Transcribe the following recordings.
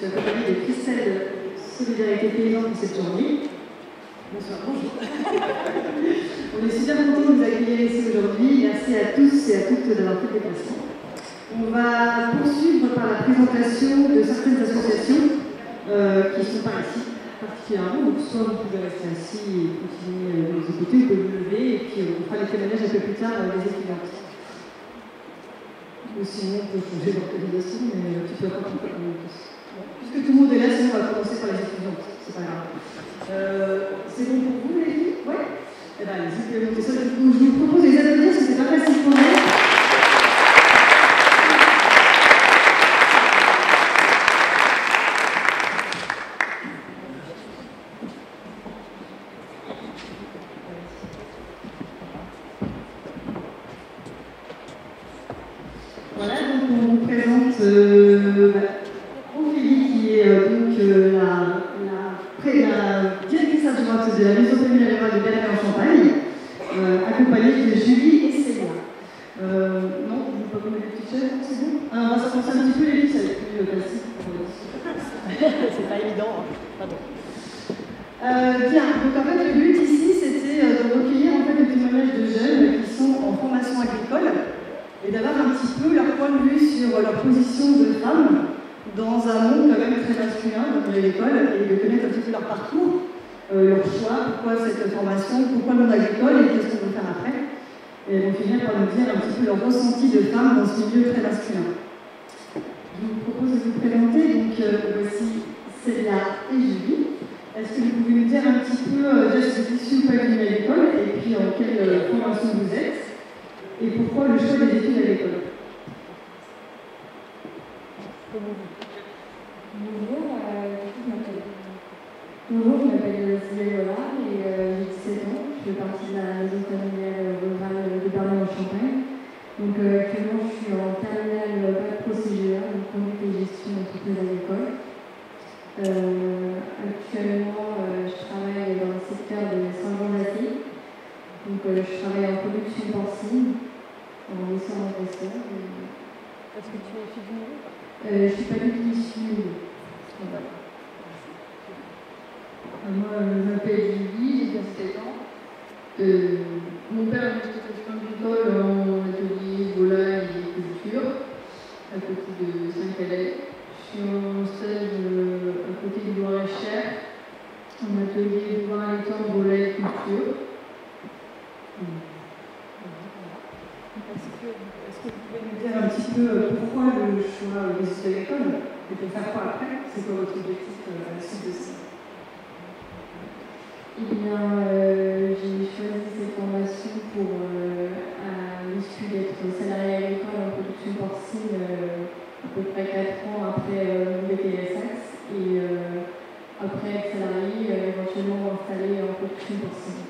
suis accompagnée de Christelle de Solidarité Paysan pour cette journée. Bonsoir, bonjour. On est super contents de vous accueillir ici aujourd'hui. Merci à tous et à toutes d'avoir fait le déplacement. On va poursuivre par la présentation de certaines associations qui sont par ici particulièrement. Donc soit vous pouvez rester assis et continuer de nous écouter, vous pouvez vous lever et puis on fera les témoignages un peu plus tard des étudiantes. Ou sinon on peut changer d'organisation, mais tu peux pas tout faire. Puisque tout le monde est là, sinon on va commencer par les étudiantes. C'est pas grave. C'est bon pour vous les filles? Ouais. Eh bien allez-y, vous pouvez monter ça. Je vous propose de les applaudir, c'était pas facile pour elles. Voilà, donc on vous présente Ophélie qui est donc la directrice adjointe de la maison familiale rurale de Bernay-en-Champagne, accompagnée de Julie et Célia. Non, vous ne pouvez pas mettre les petites chaises, c'est bon? On va s'avancer un petit peu les filles, ça va être plus classique. C'est pas évident, hein. Pardon. Bien, donc en fait le but ici c'était de recueillir en fait des témoignages de jeunes qui sont en formation agricole et d'avoir un petit peu leur point de vue sur leur position de femme dans un monde quand même très masculin, donc l'école, et de connaître un petit peu leur parcours, leur choix, pourquoi cette formation, pourquoi le monde agricole et qu'est-ce qu'on veut faire après. Et vont finir par nous dire un petit peu leur ressenti de femme dans ce milieu très masculin. Je vous propose de vous présenter, donc voici Célia et Julie. Est-ce que vous pouvez nous dire un petit peu déjà si vous êtes issus ou pas d'une agricole et puis en quelle formation vous êtes et pourquoi le choix des études à l'école? Bonjour, je m'appelle Célia Lola et j'ai 17 ans. Je fais partie de la maison familiale rurale de Bernay-en-Champagne. Donc actuellement, je suis en terminale bac pro CGA, donc conduite et gestion d'entreprise agricole. Actuellement, je travaille dans le secteur de Saint-Jean-d'Athée. Donc je travaille en production porcine, en laissant en restaurant. Est-ce que tu es issue du milieu? Je ne suis pas du tout issue du milieu. Moi, je m'appelle Julie, j'ai 17 ans. Mon père est exploitation agricole en atelier volaille et culture, à côté de Saint-Calais. Je suis en stage à côté du Loir-et-Cher, en atelier vin étang, volaille et culture. Est-ce que vous pouvez nous dire un petit peu pourquoi le choix des études agricoles et pour faire quoi après? C'est quoi votre objectif à la suite de ça? Eh bien, j'ai choisi cette formation pour, à l'issue d'être salarié agricole en production porcine à peu près 4 ans après mon BTSS et après être salarié, éventuellement m'installer en production porcine.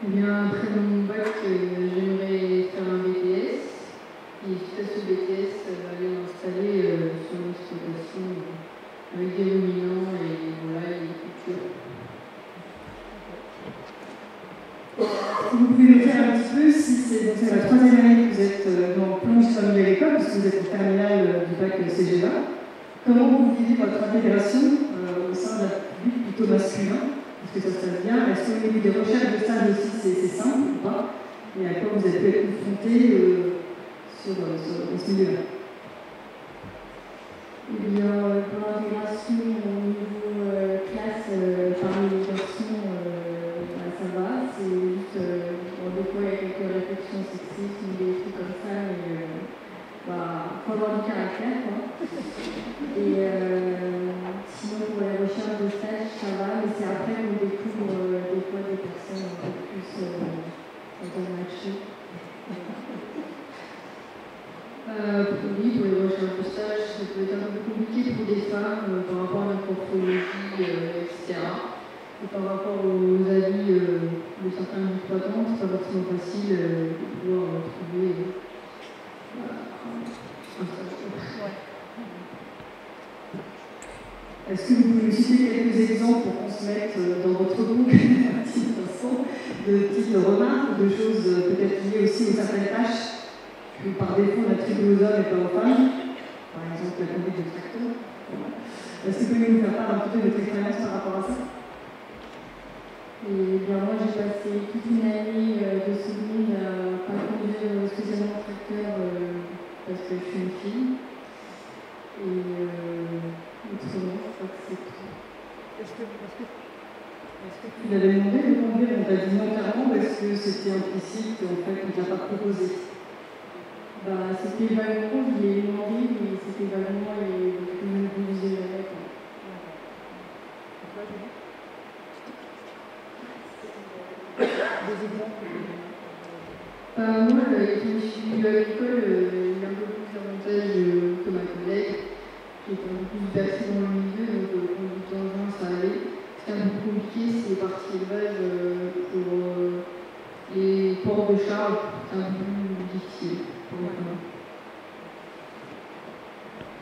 Eh bien, après mon bac, j'aimerais faire un BTS. Et suite à ce BTS, aller m'installer sur une exploitation avec des ruminants et volailles et culture. Vous pouvez nous dire un petit peu si c'est la 3e année que vous êtes dans plonge familiale agricole, puisque vous êtes en terminale du bac CGA. Comment vous vivez votre intégration au sein d'un public plutôt masculin? Est-ce que ça se passe bien? Est-ce qu'au niveau des recherches de stage aussi c'est simple ou pas? Et à quoi vous avez pu être confronté dans ce milieu-là? Eh bien, pour l'intégration au niveau classe parmi les garçons, ça va. C'est juste, des fois il y a quelques réflexions sexistes ou des trucs comme ça, mais faut avoir du caractère, quoi. Et sinon, pour les recherches de stage, ça va, mais c'est après qu'on découvre des fois des personnes un peu plus machées. Oui, pour les recherches de stage, ça peut être un peu compliqué pour des femmes par rapport à notre morphologie, etc. Et par rapport aux avis de certains exploitants, c'est pas forcément facile de pouvoir trouver un stage. Est-ce que vous pouvez nous citer quelques exemples pour qu'on se mette dans votre boucle un petit instant, de petites remarques, de choses peut-être liées aussi aux certaines tâches que par défaut on attribue aux hommes et pas aux femmes? par exemple la conduite de tracteur. Est-ce que vous pouvez nous faire part un petit peu de votre expérience par rapport à ça? Et bien moi j'ai passé toute une année de seconde à pas conduire spécialement tracteur parce que je suis une fille. Et autrement, je crois que c'est tout. Est-ce que Tu l'avais demandé de conduire, on t'a dit non clairement, ou est-ce que c'était implicite, en fait, on ne t'a pas proposé? Bah, c'était vaguement, je l'ai demandé, mais c'était vaguement et je me conduisais jamais. des exemples Moi, quand je suis venue à l'école, il y a un peu plus d'avantages que ma collègue. J'étais un peu plus versée dans le milieu, donc conduite d'engin, ça allait. Ce qui est un peu compliqué, c'est les parties élevage pour les ports de charge, c'est un peu plus difficile pour moi.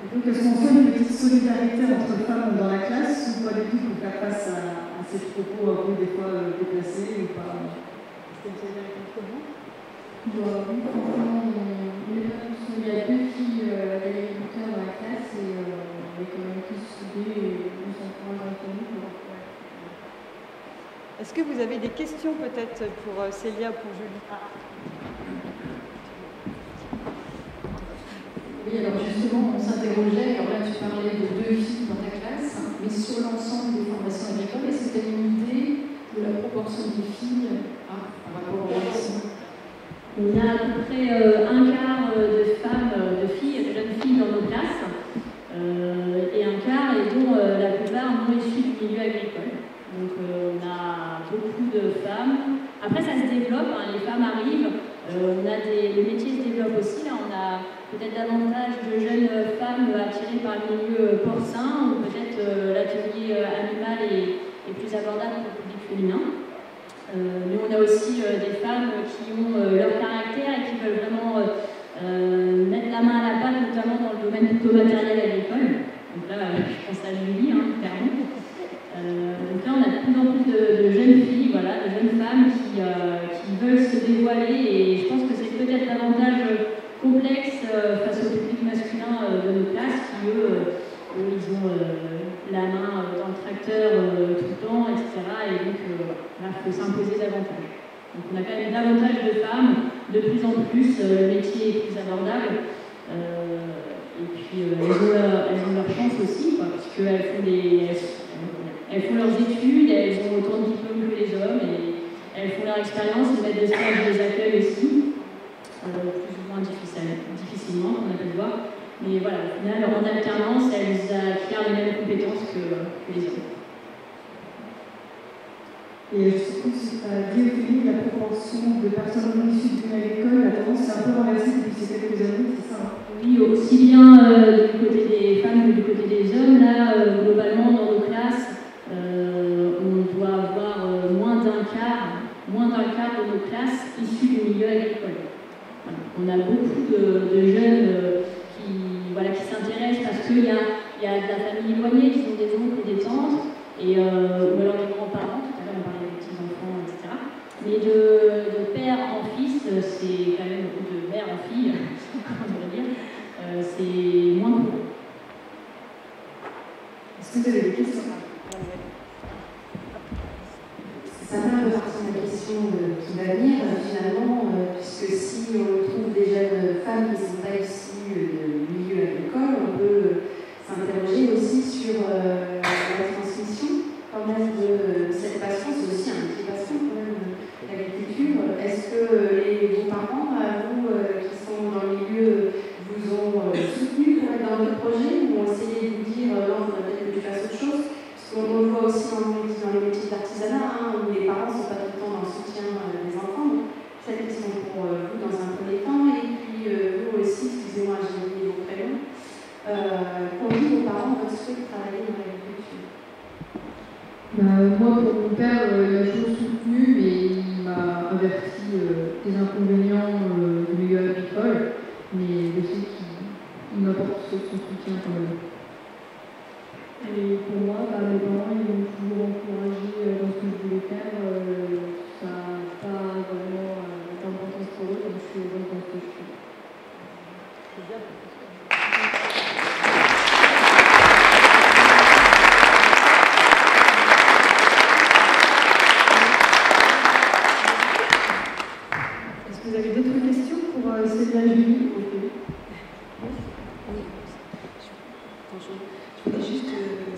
Et donc, est-ce qu'on sent une petite solidarité entre femmes dans la classe ou pas du tout pour faire face à ces propos un peu des fois déplacés ou pas? est-ce que vous avez des entre vous? Bah, oui, franchement, on est pas tous. Il y a 2 filles d'agriculteurs dans la classe et on est quand même tous soudés et on s'encourage entre nous. Est-ce que vous avez des questions peut-être pour Célia ou pour Julie? Oui, alors justement, on s'interrogeait, alors là tu parlais de 2 filles dans ta classe, mais sur l'ensemble des formations agricoles, est-ce que tu as une idée de la proportion des filles par rapport aux garçons? On a à peu près un quart de femmes, de filles, de jeunes filles dans nos classes, et un quart, et dont la plupart non issues du milieu agricole. Donc on a beaucoup de femmes. Après ça se développe, hein, les femmes arrivent, le métier se développe aussi. Là on a peut-être davantage de jeunes femmes attirées par le milieu porcin, ou peut-être l'atelier animal est plus abordable pour le public féminin. Mais on a aussi des femmes qui ont leur caractère et qui veulent vraiment mettre la main à la pâte, notamment dans le domaine plutôt matériel agricole. Donc là, je pense à Julie, hein, clairement. Donc là, on a de plus en plus de jeunes filles, voilà, de jeunes femmes qui veulent se dévoiler, et je pense que c'est peut-être davantage complexe face au public masculin de nos classes qui, eux, ils ont la main dans le tracteur tout le temps, etc. Et donc, il faut s'imposer davantage. Donc, on a quand même davantage de femmes, de plus en plus, le métier est plus abordable. Et puis, elles ont leur chance aussi, quoi, puisqu'elles font leurs études, elles ont autant de diplômes que les hommes, et elles font leur expérience, les maîtres de stage les accueillent aussi, plus ou moins difficilement, on a pu le voir. Mais voilà, au final, en alternance, elles acquièrent les mêmes compétences que les hommes. Et je suppose que tu as dit, Ophélie, la proportion de personnes non issues du milieu agricole, la tendance s'est un peu renversée depuis ces quelques années, c'est ça? Oui, aussi bien du côté des femmes que du côté des hommes. Là, globalement, dans nos classes, on doit avoir moins d'un quart de nos classes issues du milieu agricole. Voilà. On a beaucoup de jeunes qui s'intéressent parce qu'il y a de la famille éloignée, qui sont des oncles et des tantes, ou alors des grands-parents, tout à l'heure on parlait des petits-enfants, etc. Mais de père en fils, c'est quand même beaucoup de mère en fille, on devrait dire, c'est moins courant. Est-ce que vous avez des questions? Ça va un peu partir de la question qui va venir, finalement, puisque si on trouve des jeunes femmes qui ne sont pas issues du milieu agricole, on peut s'interroger aussi sur la transmission quand même de cette passion. C'est aussi un métier passion quand même, l'agriculture. Est-ce que vos parents, vous qui sont dans le milieu, vous ont soutenu pour être dans votre projet, ou ont essayé de vous dire non, il faudrait peut-être que tu fasses autre chose? On le voit aussi dans les métiers d'artisanat, où les parents ne sont pas tout le temps dans le soutien des enfants. Donc, cette question pour vous dans un premier temps, et puis vous aussi, excusez-moi, j'ai oublié vos prénoms, pour vous, vos parents, votre souhait de travailler dans l'agriculture? Moi, pour mon père, il a toujours soutenu, mais il m'a averti des inconvénients du milieu agricole, mais je sais qu'il m'apporte son soutien quand même. Et pour moi, mes parents ils m'ont toujours encouragé dans ce que je voulais faire. Ça n'a pas vraiment d'importance pour eux, donc je suis heureuse dans ce que je fais. C'est bien. Oui. Bonjour. Je voulais juste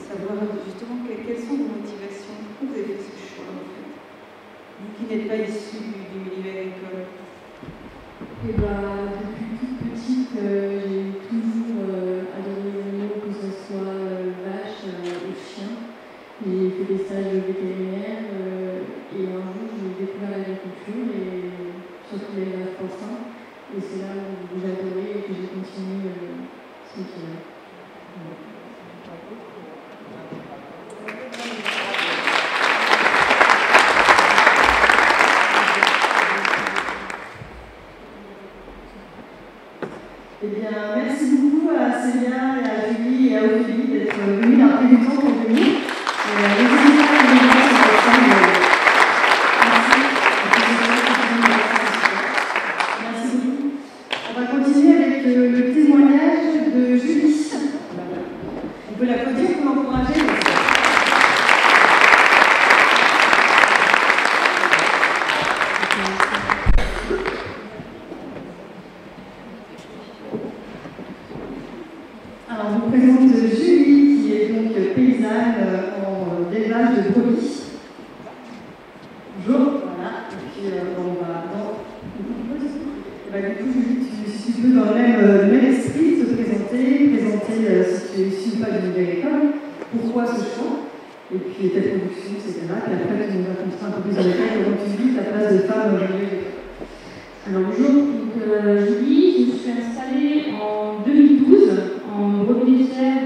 savoir justement quelles sont vos motivations. Pourquoi vous avez fait ce choix en fait? Vous qui n'êtes pas issu du milieu agricole. Et depuis toute petite, j'ai toujours adoré les animaux, que ce soit vaches ou chiens. J'ai fait des stages vétérinaires et un jour j'ai découvert l'agriculture et surtout l'élevage porcin. Et c'est là où j'ai adoré et que j'ai continué ce métier-là. Eh bien, merci beaucoup à Célia et à Julie et à Ophélie d'être venus, d'avoir pris du temps pour venir. N'hésitez pas à venir sur votre chaîne. Merci beaucoup. On va continuer avec le témoignage de Julie. On peut l'applaudir pour l'encourager. Alors, je vous présente Julie, qui est donc paysanne en élevage de brebis. Bonjour, voilà. Et puis, on va dans... du coup, Julie, si tu peux dans le même esprit, te présenter si tu es issu pas du milieu agricole, pourquoi ce choix, et puis ta production, etc. Puis après, tu nous raconteras un peu plus en détail comment tu vis ta place de femme au milieu agricole. Alors bonjour, Julie, je me suis installée en 2012 en brebis légère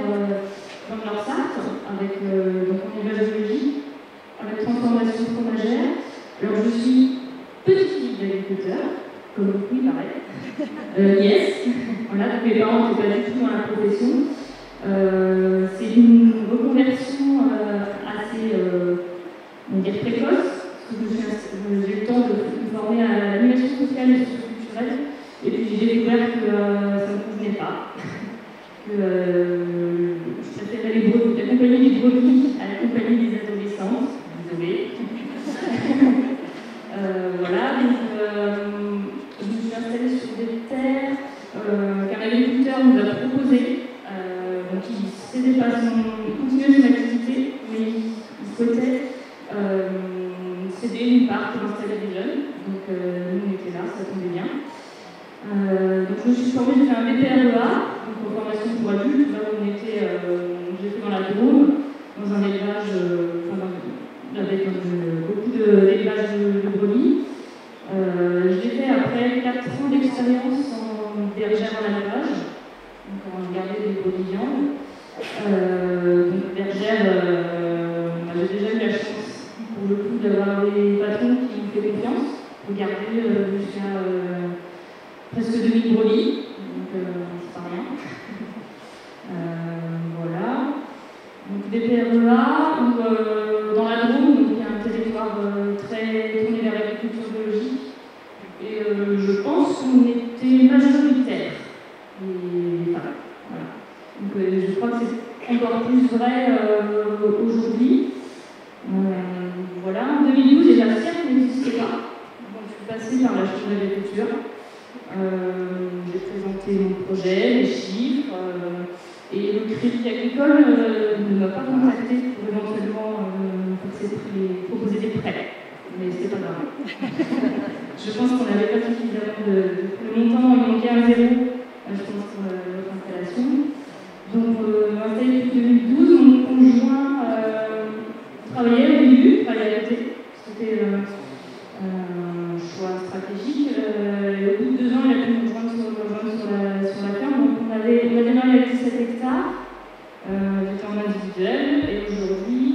dans leur Sarthe, avec donc en élevage biologique, avec transformation fromagère. Alors je suis petite fille d'agriculteur, comme beaucoup il paraît. Yes, voilà, donc mes parents n'étaient pas du tout dans la profession. C'est une reconversion assez précoce. J'ai eu le temps de me former à l'animation sociale et socioculturelle, et puis j'ai découvert que ça ne me convenait pas, que je préférais la compagnie des brebis à la compagnie des adolescentes. Désolée. Voilà, donc je me suis installée sur des terres qu'un agriculteur nous a proposées. Donc il continuait son activité, mais il souhaitait céder une part pour installer des jeunes. Donc nous on était là, ça tombait bien. Donc je me suis formée, j'ai fait un BPREA, donc en formation pour adultes. Là où on était, j'ai fait dans la Drôme, dans un élevage, avec beaucoup d'élevage de brebis. Je l'ai fait après 4 ans d'expérience en bergère en élevage, donc en garder des brebis viandes. Donc bergère, j'ai déjà eu la chance pour le coup d'avoir des patrons qui m'ont fait confiance pour garder jusqu'à presque 2000 brebis, donc c'est pas rien. Voilà. Donc des PREA, dans la Drôme, donc il y a un territoire très tourné vers l'agriculture biologique, et je pense qu'on était majoritaire les femmes. Voilà. Donc je crois que c'est encore plus vrai aujourd'hui. Voilà, en 2012, déjà la CERF n'existait pas. Donc, je suis passée par la Chambre d'agriculture. J'ai présenté mon projet, les chiffres, et le Crédit Agricole ne m'a pas contacté pour éventuellement proposer des prêts. Mais c'est pas grave. Je pense qu'on n'avait pas suffisamment de montant, il manquait un zéro, je pense, pour notre installation. Donc, installé depuis 2012, mon conjoint travaillait au début, travaillait à côté. C'était un choix stratégique. Et au bout de 2 ans, il a pu nous rejoindre sur la ferme. Donc, on a démarré avec 17 hectares. J'étais en individuel. Et aujourd'hui,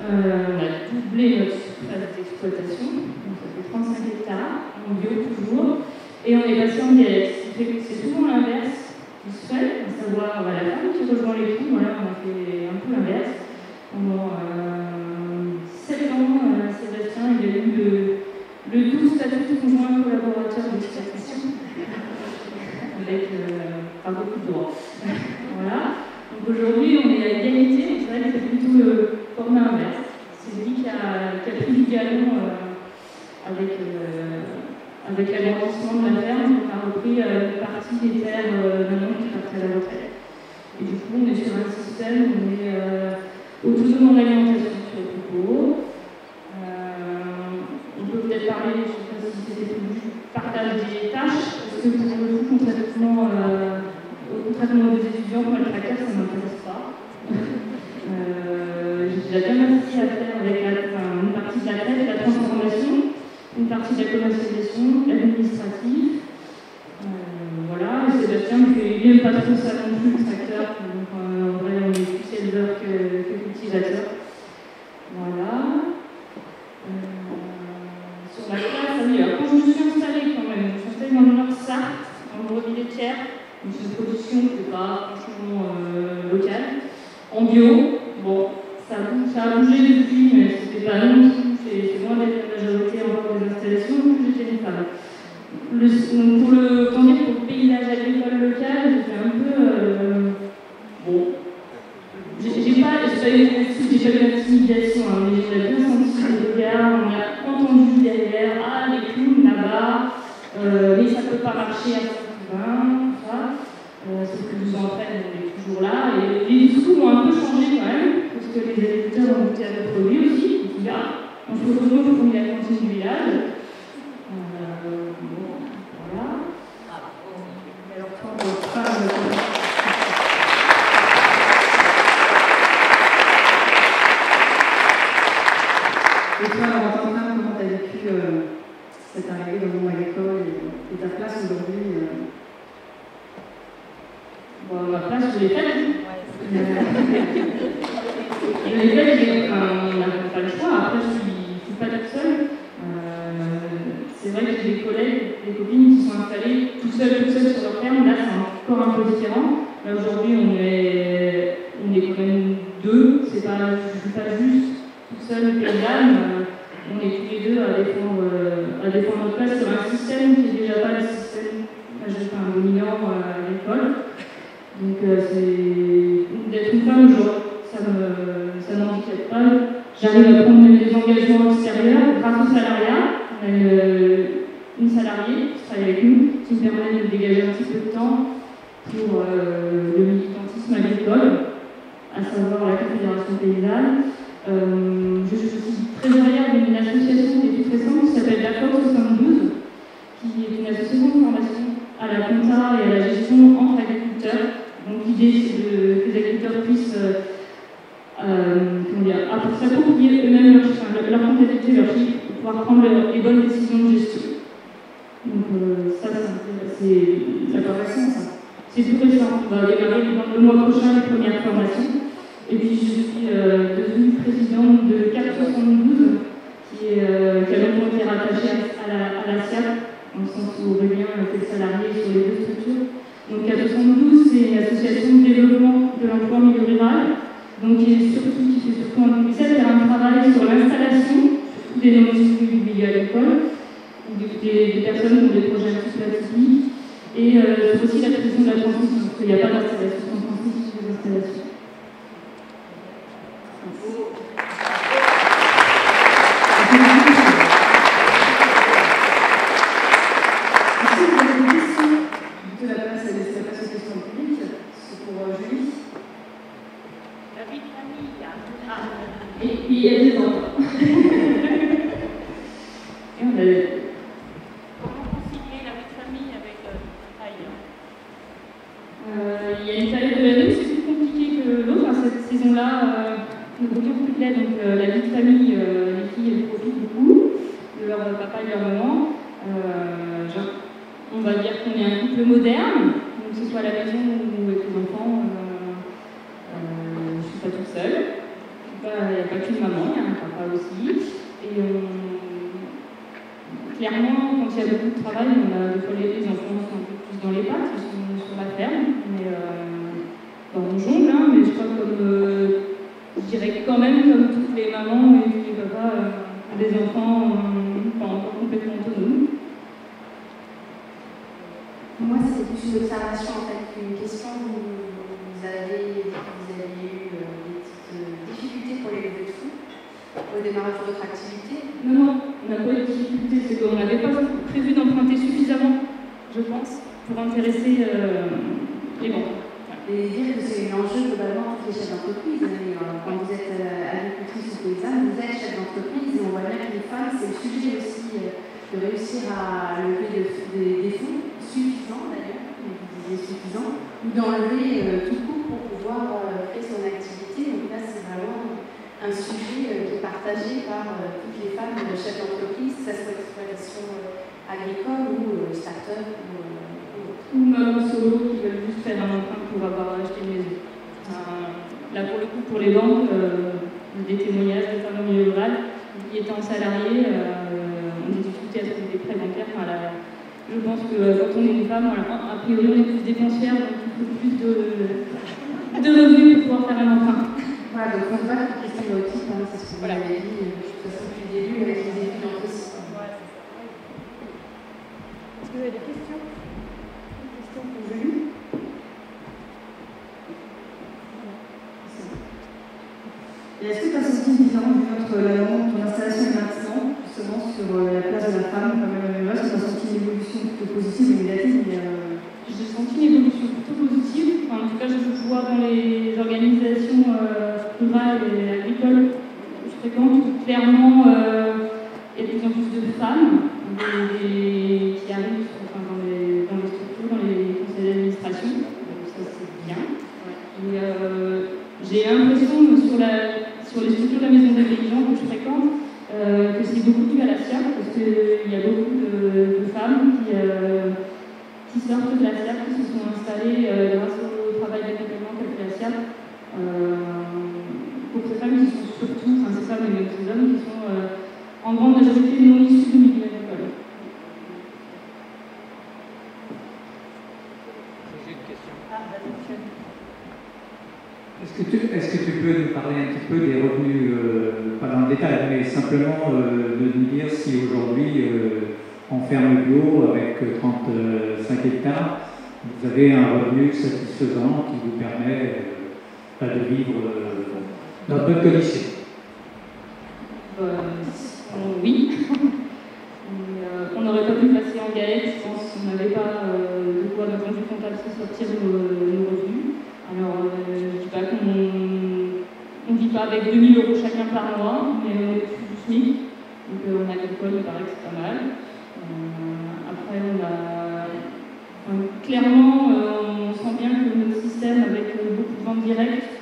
on a doublé notre surface d'exploitation. Donc, ça fait 35 hectares, en bio toujours. Et on est passé en dialecte. C'est souvent l'inverse qui se fait, à savoir la femme qui rejoint les filles. Voilà, on a fait un peu l'inverse. Pendant 7 ans, Sébastien, il a eu le doux statut de conjoint collaborateur d'exploitation, avec pas beaucoup de droits. Voilà. Donc aujourd'hui, on est à égalité, c'est vrai que c'est plutôt le format inverse. C'est lui qui a pris du galon avec l'agrandissement de la ferme, on a repris une partie des terres maintenant qui partent à la retraite. personnel, on est autonome en alimentation sur le propos. On peut peut-être parler, je ne sais pas si c'était prévu, partage des tâches, parce que pour le coup, concrètement des étudiants, moi le tracker, ça ne m'intéresse pas. J'ai déjà bien assez à faire avec une partie de la traite, de la transformation, une partie de la commercialisation, l'administratif. Voilà, et Sébastien, il n'aime pas trop ça non plus, le tracteur, donc en vrai, on est plus éleveur que cultivateur. Voilà. Sur la classe, oui, alors quand je me suis installée quand même, je me suis installée dans le Nord-Sarthe, dans le Brebis laitière, donc c'est une production qui n'est pas franchement locale. En bio, bon, ça a bougé depuis, mais c'était pas non plus, c'est loin d'être la majorité encore des installations, donc j'étais une femme. Pour le paysage agricole local, j'étais un peu. Bon. J'ai pas eu d'intimidation, hein, mais j'ai bien senti le regard, on a entendu derrière, ah, les clowns là-bas, mais ça peut pas marcher à Saint-Ouen, ça. C'est que 12 ans après, on est toujours là. Et les discours ont un peu changé quand même, parce que les agriculteurs ont été à notre produit aussi. Ils disent, ah, on se retrouve pour qu'on ait la cantine du village. Voilà. Mais alors, quand on parle et toi, alors, en tant que femme, comment tu as vécu cette arrivée dans le monde agricole et ta place aujourd'hui Bon, ma place, je l'ai faite. Je l'ai faite, on n'a pas le choix. Après, je suis pas toute seule. C'est vrai que j'ai des collègues, des copines qui sont installées tout seules sur leur ferme. Là, c'est encore un peu différent. Là, aujourd'hui, on est quand même deux. Je ne suis pas juste toute seule paysanne. On est tous les deux à défendre notre place sur un système qui n'est déjà pas le système dominant agricole. Donc, d'être une femme aujourd'hui, ça n'handicape pas. J'arrive à prendre des engagements extérieurs grâce au salariat. On a une salariée qui travaille avec nous, qui me permet de dégager un petit peu de temps pour le militantisme agricole, à savoir la Confédération paysanne. Je suis aussi trésorière d'une association qui est toute récente, qui s'appelle la COP 72, qui est une association de formation à la compta et à la gestion entre agriculteurs. Donc l'idée, c'est que les agriculteurs puissent s'approprier eux-mêmes leur comptabilité, leur chiffre, pour pouvoir prendre les bonnes décisions de gestion. Donc ça c'est pas récent, ça. C'est tout récent. On va démarrer le mois prochain les premières formations. Et puis je suis devenue présidente de CAP 72, qui a longtemps été rattachée à la SIAP, dans le sens où Aurélien était salarié sur les deux structures. Donc CAP 72, c'est une association de développement de l'emploi en milieu rural, donc qui fait surtout en 2017 faire un travail sur l'installation, surtout des non-issus du milieu agricole, des personnes qui ont des projets un petit peu atypiques, et aussi la question de la transmission, parce qu'il n'y a pas d'installation sans transmission sur les installations. Il y a des enfants. Et on a... Comment concilier la vie de famille avec le travail? Il y a une période de l'année où c'est plus compliqué que l'autre. Cette saison-là, nous produisons plus de lait, donc la vie de famille, les filles, elles profitent beaucoup de leur papa et de leur maman. On va dire qu'on est un couple moderne, donc que ce soit à la maison ou avec les enfants, je ne suis pas toute seule. Il n'y a pas qu'une maman, il y a un papa aussi. Et clairement, quand il y a beaucoup de travail, des fois les enfants sont un peu plus dans les pattes, ils sont sur la ferme. Mais on jongle, hein, mais je crois je dirais quand même comme toutes les mamans et tous les papas ont des enfants pas encore complètement autonomes. Moi, c'est plus une observation en fait qu'une question. Vous avez eu des petites difficultés pour les levées de fonds au démarrage de votre activité? Non, on n'a pas eu de difficultés, c'est qu'on n'avait pas prévu d'emprunter suffisamment, je pense, pour intéresser les banques. Et dire que c'est un enjeu globalement des chefs d'entreprise. Mais quand vous êtes agricultrice ou paysanne, vous êtes chef d'entreprise et on voit bien que les femmes, c'est le sujet aussi de réussir à lever des fonds suffisants d'ailleurs, vous disiez suffisants, ou d'enlever tout court pour pouvoir créer son activité. Donc là, c'est vraiment un sujet qui est partagé par toutes les femmes chefs d'entreprise, que ce soit exploitation agricole ou start-up. Ou maman solo qui veulent juste faire un emprunt pour avoir acheté une maison. Là, pour le coup, pour les banques, des témoignages de femmes au milieu rural qui étant salariées ont des difficultés à trouver des prêts bancaires. Enfin, là, je pense que quand on est une femme, a priori, on est plus dépensière, donc il faut plus de revenus pour pouvoir faire un emprunt. Voilà, donc on voit que c'est stéréotypes, hein, c'est ce que vous avez dit, de toute façon, depuis le début, avec les études aussi. Est-ce que vous avez des questions? Une question pour Julie? Et est-ce que tu as senti une différence du notre ton installation et maintenant, justement, sur la place de la femme, comme est-ce que tu as senti une évolution plutôt positive ou négative? J'ai senti une évolution plutôt positive. Enfin, en tout cas, je vois dans les organisations rurales et agricoles que je fréquente, clairement, il y a de plus en plus de femmes qui arrivent dans les structures, dans les conseils d'administration. Donc ça, c'est bien. Et j'ai l'impression, sur les structures de la maison des paysans que je fréquente, que c'est beaucoup dû à la SIAP, parce qu'il y a beaucoup de femmes qui sortent de la SIAP, qui se sont installées grâce au travail d'accompagnement qu'a fait la SIAP. Pour ces femmes qui sont surtout, enfin ces femmes et même ces hommes qui sont en grande majorité non issus du milieu agricole. J'ai une question. Est-ce que tu peux nous parler un petit peu des revenus, pas dans le détail, mais simplement de nous dire si aujourd'hui, en ferme bio, avec 35 hectares, vous avez un revenu satisfaisant qui vous permet de vivre dans de bonnes conditions? Oui. On n'aurait pas pu passer en galette, je pense, si on n'avait pas de quoi, d'un point de vue comptable, sortir nos revenus. Alors, je ne dis pas qu'on ne vit pas avec 2 000 € chacun par mois, mais on est plus du SMIC. Donc, en agricole, il paraît que c'est pas mal. Après, clairement, on sent bien que notre système, avec beaucoup de ventes directes,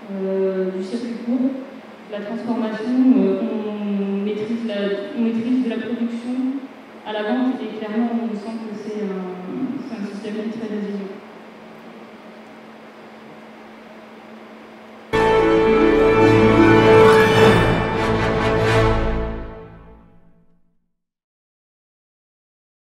du circuit court, de la transformation, on maîtrise de la production à la vente